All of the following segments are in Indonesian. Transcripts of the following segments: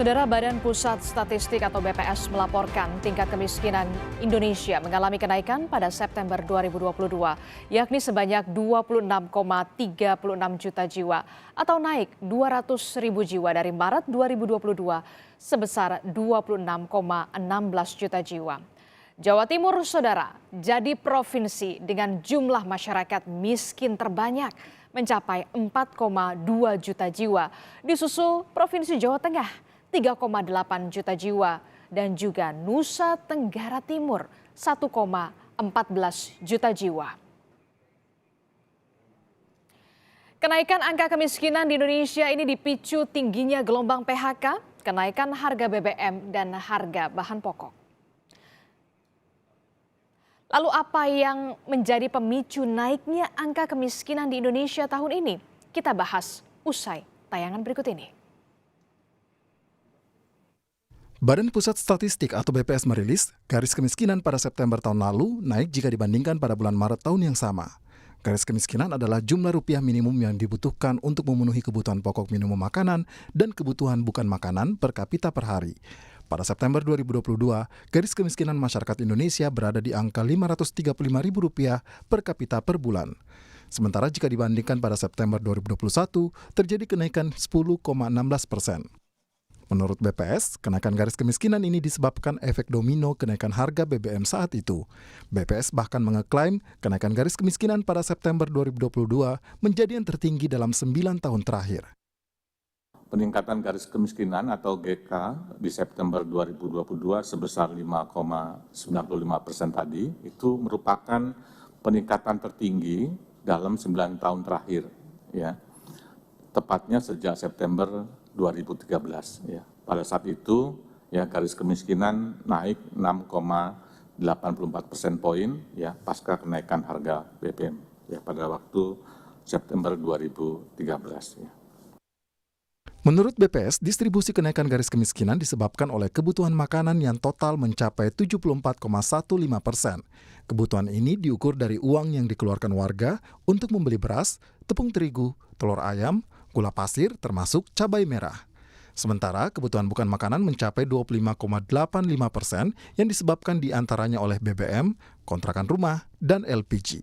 Saudara, Badan Pusat Statistik atau BPS melaporkan tingkat kemiskinan Indonesia mengalami kenaikan pada September 2022, yakni sebanyak 26,36 juta jiwa atau naik 200.000 jiwa dari Maret 2022 sebesar 26,16 juta jiwa. Jawa Timur, saudara, jadi provinsi dengan jumlah masyarakat miskin terbanyak mencapai 4,2 juta jiwa, disusul Provinsi Jawa Tengah 3,8 juta jiwa, dan juga Nusa Tenggara Timur 1,14 juta jiwa. Kenaikan angka kemiskinan di Indonesia ini dipicu tingginya gelombang PHK, kenaikan harga BBM, dan harga bahan pokok. Lalu apa yang menjadi pemicu naiknya angka kemiskinan di Indonesia tahun ini? Kita bahas usai tayangan berikut ini. Badan Pusat Statistik atau BPS merilis, garis kemiskinan pada September tahun lalu naik jika dibandingkan pada bulan Maret tahun yang sama. Garis kemiskinan adalah jumlah rupiah minimum yang dibutuhkan untuk memenuhi kebutuhan pokok minimum makanan dan kebutuhan bukan makanan per kapita per hari. Pada September 2022, garis kemiskinan masyarakat Indonesia berada di angka Rp535.000 per kapita per bulan. Sementara jika dibandingkan pada September 2021, terjadi kenaikan 10,16%. Menurut BPS, kenaikan garis kemiskinan ini disebabkan efek domino kenaikan harga BBM saat itu. BPS bahkan mengeklaim kenaikan garis kemiskinan pada September 2022 menjadi yang tertinggi dalam 9 tahun terakhir. Peningkatan garis kemiskinan atau GK di September 2022 sebesar 5,95% tadi itu merupakan peningkatan tertinggi dalam 9 tahun terakhir, ya. Tepatnya sejak September 2013, ya. Pada saat itu ya garis kemiskinan naik 6,84% poin, ya, pasca kenaikan harga BBM, ya, pada waktu September 2013, ya. Menurut BPS, distribusi kenaikan garis kemiskinan disebabkan oleh kebutuhan makanan yang total mencapai 74,15%. Kebutuhan ini diukur dari uang yang dikeluarkan warga untuk membeli beras, tepung terigu, telur ayam, gula pasir, termasuk cabai merah. Sementara kebutuhan bukan makanan mencapai 25,85% yang disebabkan diantaranya oleh BBM, kontrakan rumah, dan LPG.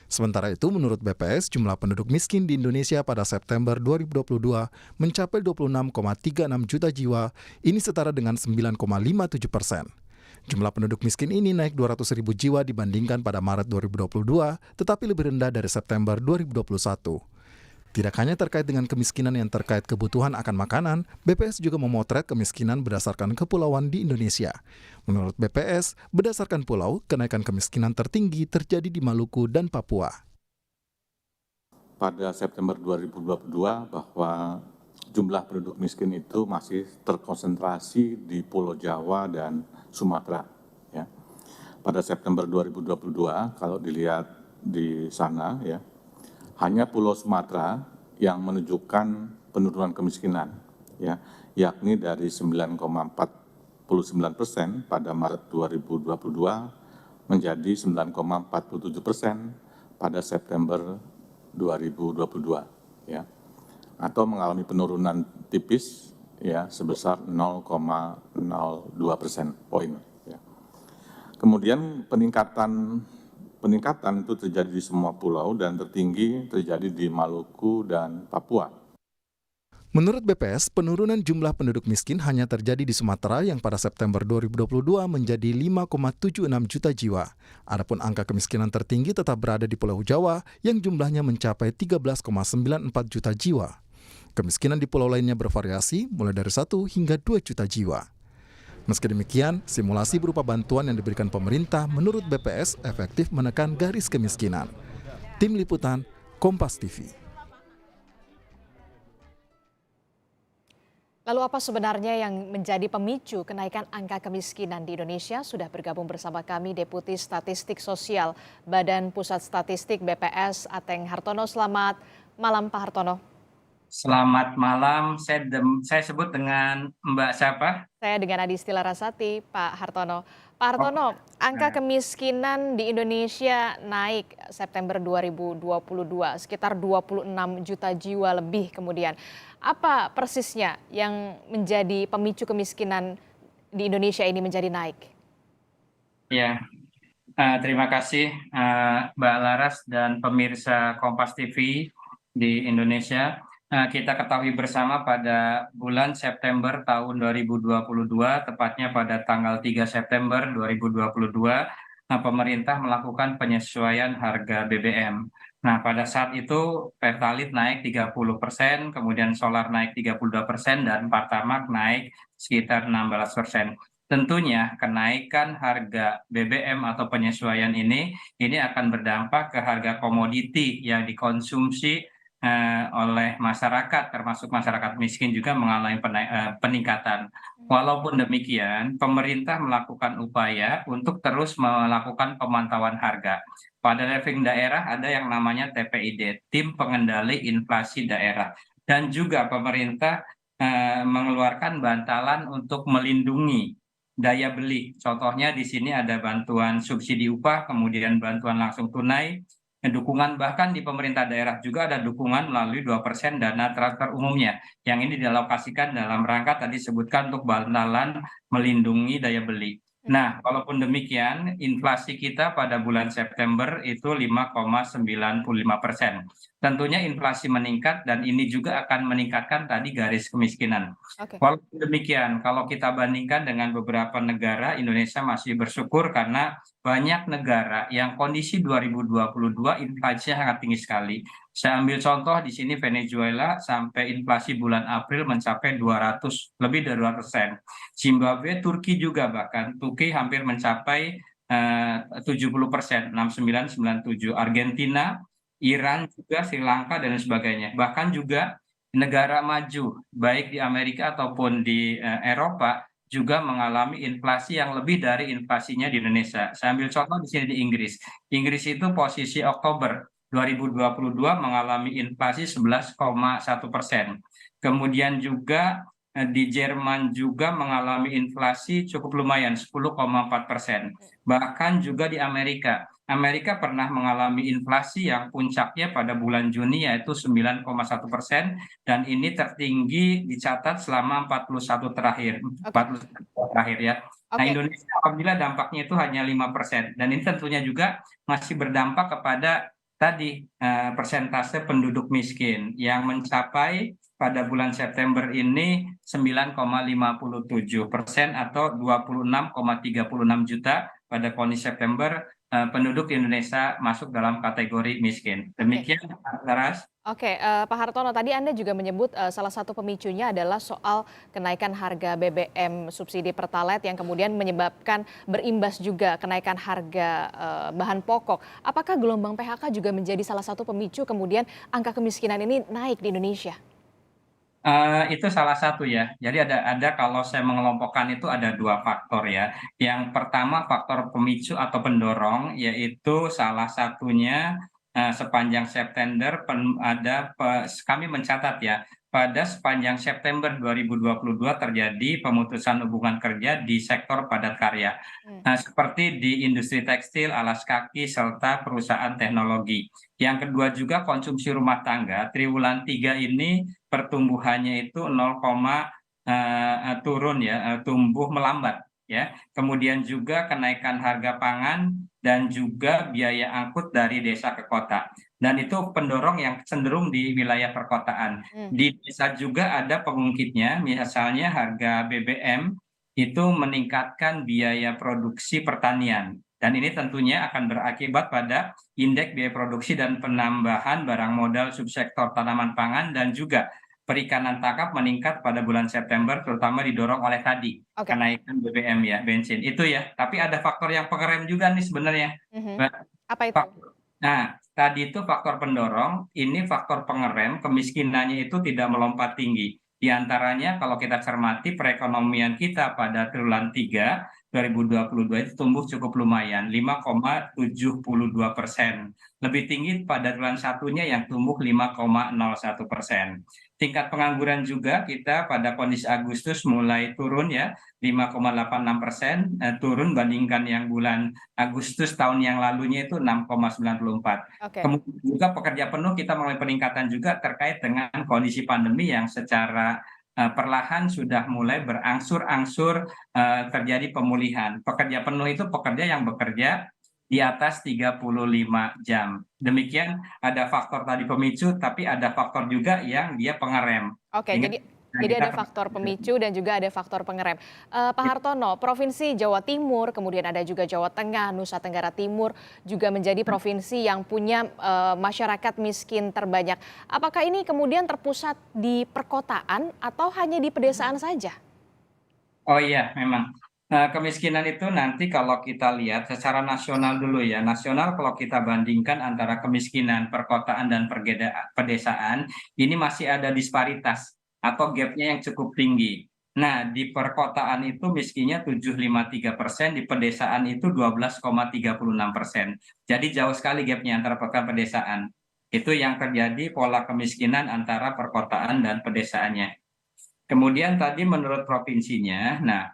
Sementara itu, menurut BPS, jumlah penduduk miskin di Indonesia pada September 2022 mencapai 26,36 juta jiwa, ini setara dengan 9,57%. Jumlah penduduk miskin ini naik 200.000 jiwa dibandingkan pada Maret 2022, tetapi lebih rendah dari September 2021. Tidak hanya terkait dengan kemiskinan yang terkait kebutuhan akan makanan, BPS juga memotret kemiskinan berdasarkan kepulauan di Indonesia. Menurut BPS, berdasarkan pulau, kenaikan kemiskinan tertinggi terjadi di Maluku dan Papua. Pada September 2022 bahwa jumlah penduduk miskin itu masih terkonsentrasi di Pulau Jawa dan Sumatera, ya. Pada September 2022 kalau dilihat di sana, ya, hanya Pulau Sumatera yang menunjukkan penurunan kemiskinan, ya, yakni dari 9,49% pada Maret 2022 menjadi 9,47% pada September 2022, ya, atau mengalami penurunan tipis, ya, sebesar 0,02% poin. Ya. Kemudian peningkatan itu terjadi di semua pulau dan tertinggi terjadi di Maluku dan Papua. Menurut BPS, penurunan jumlah penduduk miskin hanya terjadi di Sumatera yang pada September 2022 menjadi 5,76 juta jiwa. Adapun angka kemiskinan tertinggi tetap berada di Pulau Jawa yang jumlahnya mencapai 13,94 juta jiwa. Kemiskinan di pulau lainnya bervariasi mulai dari 1 hingga 2 juta jiwa. Meski demikian, simulasi berupa bantuan yang diberikan pemerintah menurut BPS efektif menekan garis kemiskinan. Tim Liputan, Kompas TV. Lalu apa sebenarnya yang menjadi pemicu kenaikan angka kemiskinan di Indonesia? Sudah bergabung bersama kami Deputi Statistik Sosial Badan Pusat Statistik BPS Ateng Hartono. Selamat malam Pak Hartono. Selamat malam, saya sebut dengan Mbak siapa? Saya dengan Adistila Rasati, Pak Hartono. Pak Oh, Hartono, angka nah, kemiskinan di Indonesia naik September 2022, sekitar 26 juta jiwa lebih kemudian. Apa persisnya yang menjadi pemicu kemiskinan di Indonesia ini menjadi naik? ya, terima kasih Mbak Laras dan pemirsa Kompas TV di Indonesia. Kita ketahui bersama pada bulan September tahun 2022, tepatnya pada tanggal 3 September 2022, pemerintah melakukan penyesuaian harga BBM. Nah, pada saat itu Pertalite naik 30%, kemudian solar naik 32%, dan Pertamax naik sekitar 16%. Tentunya kenaikan harga BBM atau penyesuaian ini akan berdampak ke harga komoditi yang dikonsumsi oleh masyarakat, termasuk masyarakat miskin juga mengalami peningkatan. Walaupun demikian, pemerintah melakukan upaya untuk terus melakukan pemantauan harga. Pada level daerah ada yang namanya TPID, Tim Pengendali Inflasi Daerah, dan juga pemerintah mengeluarkan bantalan untuk melindungi daya beli. Contohnya di sini ada bantuan subsidi upah, kemudian bantuan langsung tunai, dukungan bahkan di pemerintah daerah juga ada dukungan melalui 2% dana transfer umumnya. Yang ini dialokasikan dalam rangka tadi sebutkan untuk bantalan melindungi daya beli. Nah, walaupun demikian, inflasi kita pada bulan September itu 5,95%. Tentunya inflasi meningkat dan ini juga akan meningkatkan tadi garis kemiskinan. Oke. Walaupun demikian, kalau kita bandingkan dengan beberapa negara, Indonesia masih bersyukur karena banyak negara yang kondisi 2022 inflasinya sangat tinggi sekali. Saya ambil contoh di sini Venezuela sampai inflasi bulan April mencapai 200, lebih dari 200%. Zimbabwe, Turki juga bahkan, Turki hampir mencapai 70%, 69, 97. Argentina, Iran juga, Sri Lanka dan sebagainya. Bahkan juga negara maju, baik di Amerika ataupun di Eropa, juga mengalami inflasi yang lebih dari inflasinya di Indonesia. Saya ambil contoh di sini di Inggris. Inggris itu posisi Oktober 2022 mengalami inflasi 11,1%. Kemudian juga di Jerman juga mengalami inflasi cukup lumayan 10,4%. Bahkan juga di Amerika. Amerika pernah mengalami inflasi yang puncaknya pada bulan Juni yaitu 9,1%, dan ini tertinggi dicatat selama 41 terakhir, Oke. 41 terakhir ya. Nah, Oke. Indonesia alhamdulillah dampaknya itu hanya 5%, dan ini tentunya juga masih berdampak kepada tadi persentase penduduk miskin yang mencapai pada bulan September ini 9,57% atau 26,36 juta pada kondisi September penduduk di Indonesia masuk dalam kategori miskin. Oke. Demikian, Laras. Oke, Pak Hartono, tadi Anda juga menyebut salah satu pemicunya adalah soal kenaikan harga BBM subsidi Pertalite yang kemudian menyebabkan berimbas juga kenaikan harga bahan pokok. Apakah gelombang PHK juga menjadi salah satu pemicu kemudian angka kemiskinan ini naik di Indonesia? Itu salah satu ya. Jadi ada kalau saya mengelompokkan itu ada dua faktor ya. Yang pertama faktor pemicu atau pendorong, yaitu salah satunya sepanjang September kami mencatat ya, pada sepanjang September 2022 terjadi pemutusan hubungan kerja di sektor padat karya. Seperti di industri tekstil, alas kaki, serta perusahaan teknologi. Yang kedua juga konsumsi rumah tangga, triwulan 3 ini pertumbuhannya itu 0, turun ya, tumbuh melambat ya. Kemudian juga kenaikan harga pangan dan juga biaya angkut dari desa ke kota. Dan itu pendorong yang cenderung di wilayah perkotaan. Di desa juga ada pengungkitnya, misalnya harga BBM itu meningkatkan biaya produksi pertanian. Dan ini tentunya akan berakibat pada indeks biaya produksi dan penambahan barang modal subsektor tanaman pangan, dan juga perikanan tangkap meningkat pada bulan September, terutama didorong oleh tadi Oke. kenaikan BBM ya, bensin. Itu ya, tapi ada faktor yang pengerem juga nih sebenarnya. Mhm. Mbak. Apa itu? Nah, tadi itu faktor pendorong, ini faktor pengerem, kemiskinannya itu tidak melompat tinggi. Di antaranya kalau kita cermati perekonomian kita pada triwulan 3 2022 itu tumbuh cukup lumayan, 5,72%. Lebih tinggi pada triwulan satunya yang tumbuh 5,01%. Tingkat pengangguran juga kita pada kondisi Agustus mulai turun ya, 5,86%, turun bandingkan yang bulan Agustus tahun yang lalunya itu 6,94. Oke. Kemudian juga pekerja penuh kita mulai peningkatan juga terkait dengan kondisi pandemi yang secara perlahan sudah mulai berangsur-angsur terjadi pemulihan. Pekerja penuh itu pekerja yang bekerja di atas 35 jam. Demikian ada faktor tadi pemicu, tapi ada faktor juga yang dia pengerem. Oke, Ingat, jadi kita ada faktor pemicu dan juga ada faktor pengerem. Pak Hartono, Provinsi Jawa Timur, kemudian ada juga Jawa Tengah, Nusa Tenggara Timur juga menjadi provinsi yang punya masyarakat miskin terbanyak. Apakah ini kemudian terpusat di perkotaan atau hanya di pedesaan saja? Oh iya, memang. Kemiskinan itu nanti kalau kita lihat secara nasional dulu ya, nasional kalau kita bandingkan antara kemiskinan perkotaan dan pedesaan, ini masih ada disparitas atau gapnya yang cukup tinggi. Nah, di perkotaan itu miskinnya 7,53%, di pedesaan itu 12,36%. Jadi jauh sekali gapnya antara perkotaan dan pedesaan. Itu yang terjadi pola kemiskinan antara perkotaan dan pedesaannya. Kemudian tadi menurut provinsinya, nah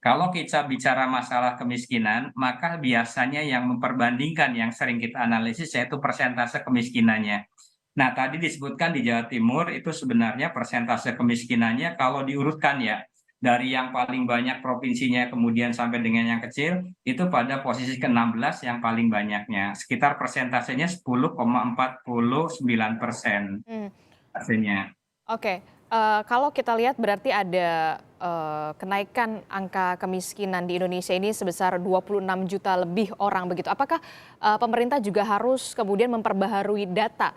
kalau kita bicara masalah kemiskinan, maka biasanya yang memperbandingkan yang sering kita analisis yaitu persentase kemiskinannya. Nah tadi disebutkan di Jawa Timur itu sebenarnya persentase kemiskinannya kalau diurutkan ya, dari yang paling banyak provinsinya kemudian sampai dengan yang kecil, itu pada posisi ke-16 yang paling banyaknya, sekitar persentasenya 10,49% Hmm. hasilnya. Oke, kalau kita lihat berarti ada kenaikan angka kemiskinan di Indonesia ini sebesar 26 juta lebih orang begitu. Apakah pemerintah juga harus kemudian memperbaharui data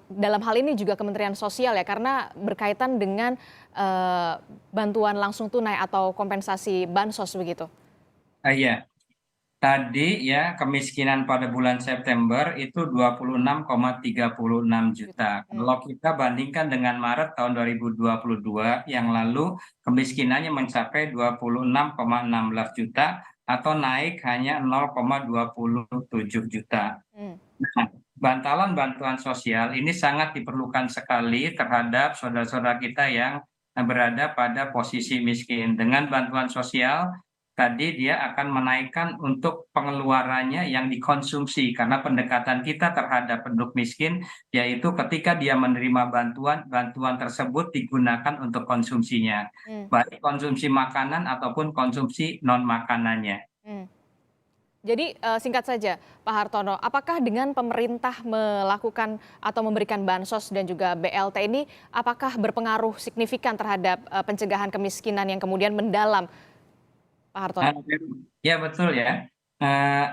dalam hal ini juga Kementerian Sosial ya karena berkaitan dengan bantuan langsung tunai atau kompensasi bansos begitu? Iya. Tadi ya kemiskinan pada bulan September itu 26,36 juta. Hmm. Kalau kita bandingkan dengan Maret tahun 2022 yang lalu kemiskinannya mencapai 26,16 juta atau naik hanya 0,27 juta. Hmm. Nah, bantalan bantuan sosial ini sangat diperlukan sekali terhadap saudara-saudara kita yang berada pada posisi miskin. Dengan bantuan sosial tadi dia akan menaikkan untuk pengeluarannya yang dikonsumsi karena pendekatan kita terhadap penduduk miskin yaitu ketika dia menerima bantuan, bantuan tersebut digunakan untuk konsumsinya, Hmm. baik konsumsi makanan ataupun konsumsi non makanannya. Hmm. Jadi singkat saja Pak Hartono, apakah dengan pemerintah melakukan atau memberikan bansos dan juga BLT ini apakah berpengaruh signifikan terhadap pencegahan kemiskinan yang kemudian mendalam, Pak Hartono? Ya betul ya.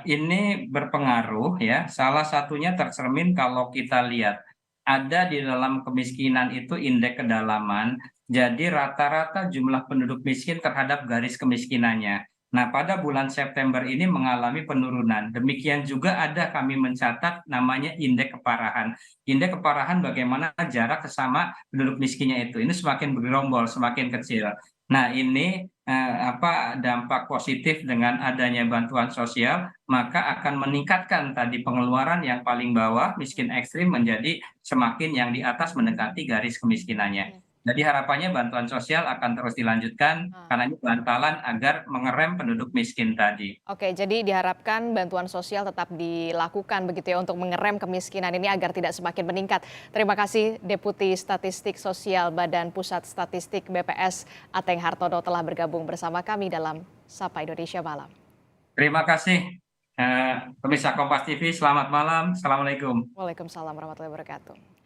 Ini berpengaruh ya. Salah satunya tercermin kalau kita lihat ada di dalam kemiskinan itu indeks kedalaman. Jadi rata-rata jumlah penduduk miskin terhadap garis kemiskinannya. Nah, pada bulan September ini mengalami penurunan. Demikian juga ada kami mencatat namanya indeks keparahan. Indeks keparahan bagaimana jarak sesama penduduk miskinnya itu. Ini semakin bergerombol, semakin kecil. Nah, ini dampak positif dengan adanya bantuan sosial, maka akan meningkatkan tadi pengeluaran yang paling bawah, miskin ekstrim menjadi semakin yang di atas mendekati garis kemiskinannya. Hmm. Jadi harapannya bantuan sosial akan terus dilanjutkan Ah. karena ini bantalan agar mengerem penduduk miskin tadi. Oke, jadi diharapkan bantuan sosial tetap dilakukan begitu ya untuk mengerem kemiskinan ini agar tidak semakin meningkat. Terima kasih Deputi Statistik Sosial Badan Pusat Statistik BPS Ateng Hartono telah bergabung bersama kami dalam Sapa Indonesia Malam. Terima kasih, pemirsa Kompas TV. Selamat malam. Assalamualaikum. Waalaikumsalam warahmatullahi wabarakatuh.